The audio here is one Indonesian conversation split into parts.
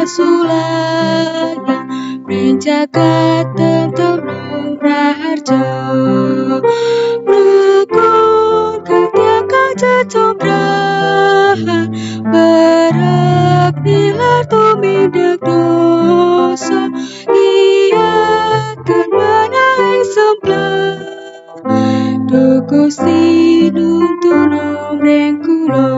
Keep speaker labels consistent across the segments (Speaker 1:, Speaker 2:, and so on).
Speaker 1: sulaya menjaga tentu raharja rukun ketika cecombraha berabdilah tumindak dosa ia kan menaik sebelah do Gusti nuntuno mreng kula.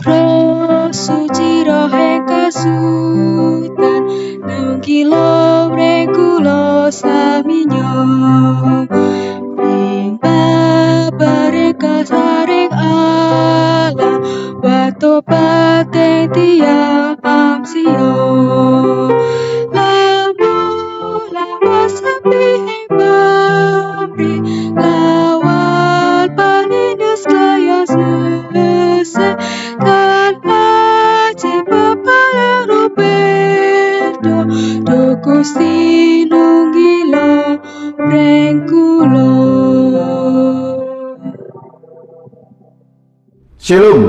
Speaker 1: Roh suci roh kasutan nunggilo mreng kula saminyo mreng babare kasaring Allah wato pateng tiang amsio lama sepi pamri lawan panindas kaya sese kan aji pepala Roberto do Gusti nunggilo mreng kula.
Speaker 2: Shalom.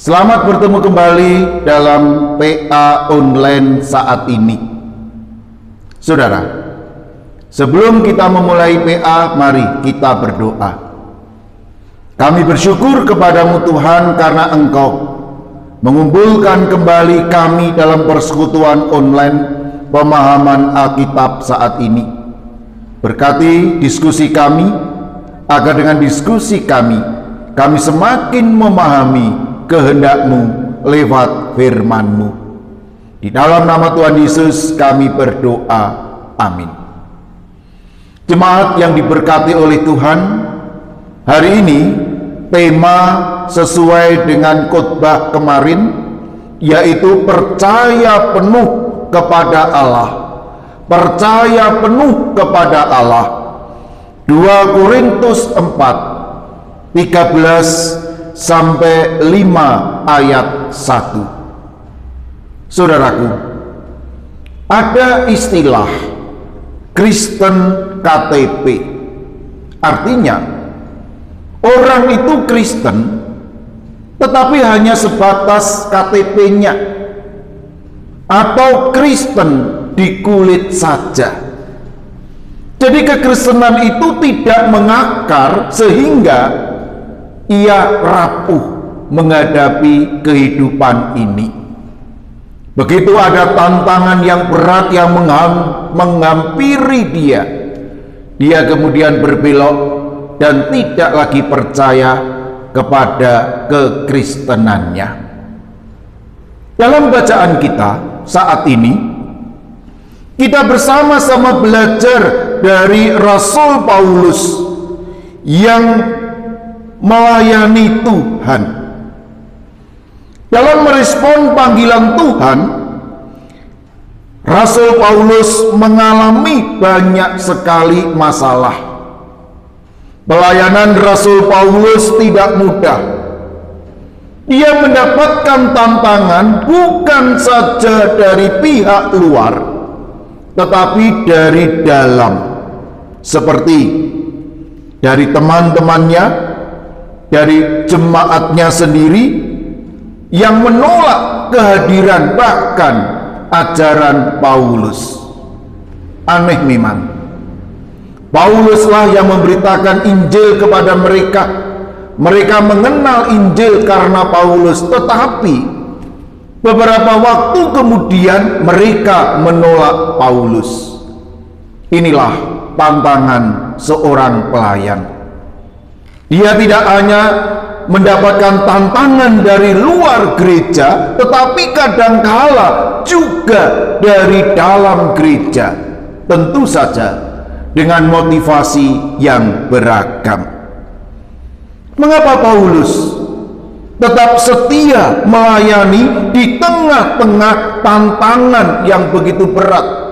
Speaker 2: Selamat bertemu kembali dalam PA online saat ini. Saudara, sebelum kita memulai PA, mari kita berdoa. Kami bersyukur kepadamu Tuhan karena Engkau mengumpulkan kembali kami dalam persekutuan online pemahaman Alkitab saat ini. Berkati diskusi kami, agar dengan diskusi kami semakin memahami kehendak-Mu lewat firman-Mu. Di dalam nama Tuhan Yesus kami berdoa. Amin. Jemaat yang diberkati oleh Tuhan, hari ini tema sesuai dengan khotbah kemarin, yaitu percaya penuh kepada Allah. Percaya penuh kepada Allah. 2 Korintus 4 13 sampai 5 ayat 1. Saudaraku, ada istilah Kristen KTP. Artinya orang itu Kristen tetapi hanya sebatas KTP-nya, atau Kristen di kulit saja. Jadi kekristenan itu tidak mengakar sehingga ia rapuh menghadapi kehidupan ini. Begitu ada tantangan yang berat yang menghampiri dia kemudian berbelok dan tidak lagi percaya kepada kekristenannya. Dalam bacaan kita saat ini, kita bersama-sama belajar dari Rasul Paulus yang melayani Tuhan. Dalam merespon panggilan Tuhan, Rasul Paulus mengalami banyak sekali masalah. Pelayanan Rasul Paulus tidak mudah. Dia mendapatkan tantangan bukan saja dari pihak luar, tetapi dari dalam, seperti dari teman-temannya, dari jemaatnya sendiri yang menolak kehadiran bahkan ajaran Paulus. Aneh memang, Pauluslah yang memberitakan Injil kepada mereka. Mereka mengenal Injil karena Paulus, tetapi beberapa waktu kemudian mereka menolak Paulus. Inilah tantangan seorang pelayan. Dia tidak hanya mendapatkan tantangan dari luar gereja, tetapi kadangkala juga dari dalam gereja. Tentu saja dengan motivasi yang beragam. Mengapa Paulus tetap setia melayani di tengah-tengah tantangan yang begitu berat?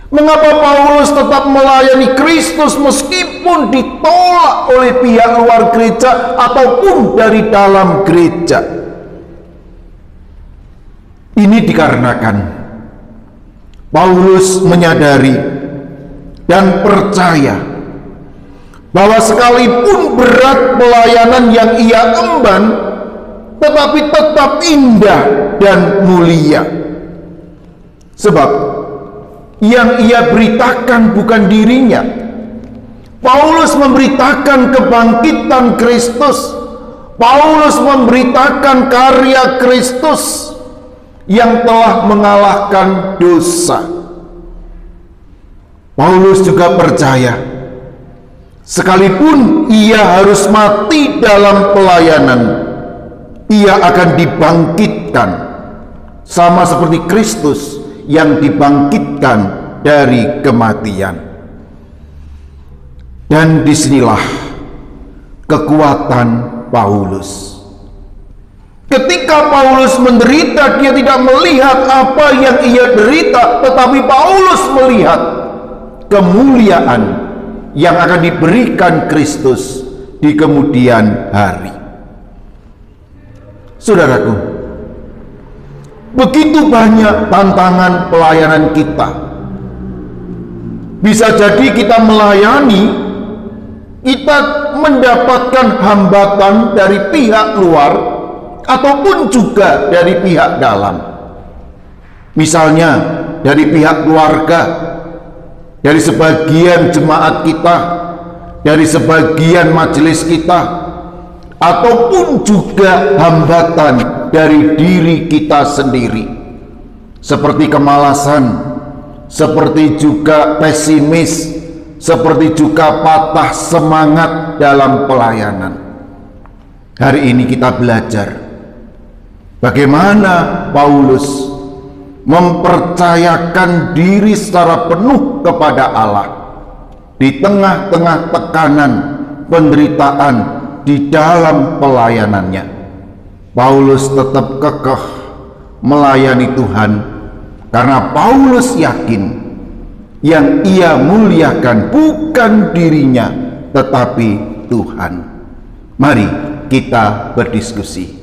Speaker 2: Mengapa Paulus tetap melayani Kristus meskipun ditolak oleh pihak luar gereja ataupun dari dalam gereja? Ini dikarenakan Paulus menyadari dan percaya bahwa sekalipun berat pelayanan yang ia emban, tetapi tetap indah dan mulia. Sebab yang ia beritakan bukan dirinya. Paulus memberitakan kebangkitan Kristus. Paulus memberitakan karya Kristus yang telah mengalahkan dosa. Paulus juga percaya, sekalipun ia harus mati dalam pelayanan, ia akan dibangkitkan, sama seperti Kristus yang dibangkitkan dari kematian. Dan disinilah kekuatan Paulus. Ketika Paulus menderita, dia tidak melihat apa yang ia derita, tetapi Paulus melihat kemuliaan yang akan diberikan Kristus di kemudian hari. Saudaraku, begitu banyak tantangan pelayanan kita. Bisa jadi kita melayani, kita mendapatkan hambatan dari pihak luar ataupun juga dari pihak dalam. Misalnya dari pihak keluarga, dari sebagian jemaat kita, dari sebagian majelis kita, ataupun juga hambatan dari diri kita sendiri, seperti kemalasan, seperti juga pesimis, seperti juga patah semangat dalam pelayanan. Hari ini kita belajar bagaimana Paulus mempercayakan diri secara penuh kepada Allah di tengah-tengah tekanan, penderitaan di dalam pelayanannya. Paulus tetap kekeh melayani Tuhan karena Paulus yakin yang ia muliakan bukan dirinya tetapi Tuhan. Mari kita berdiskusi.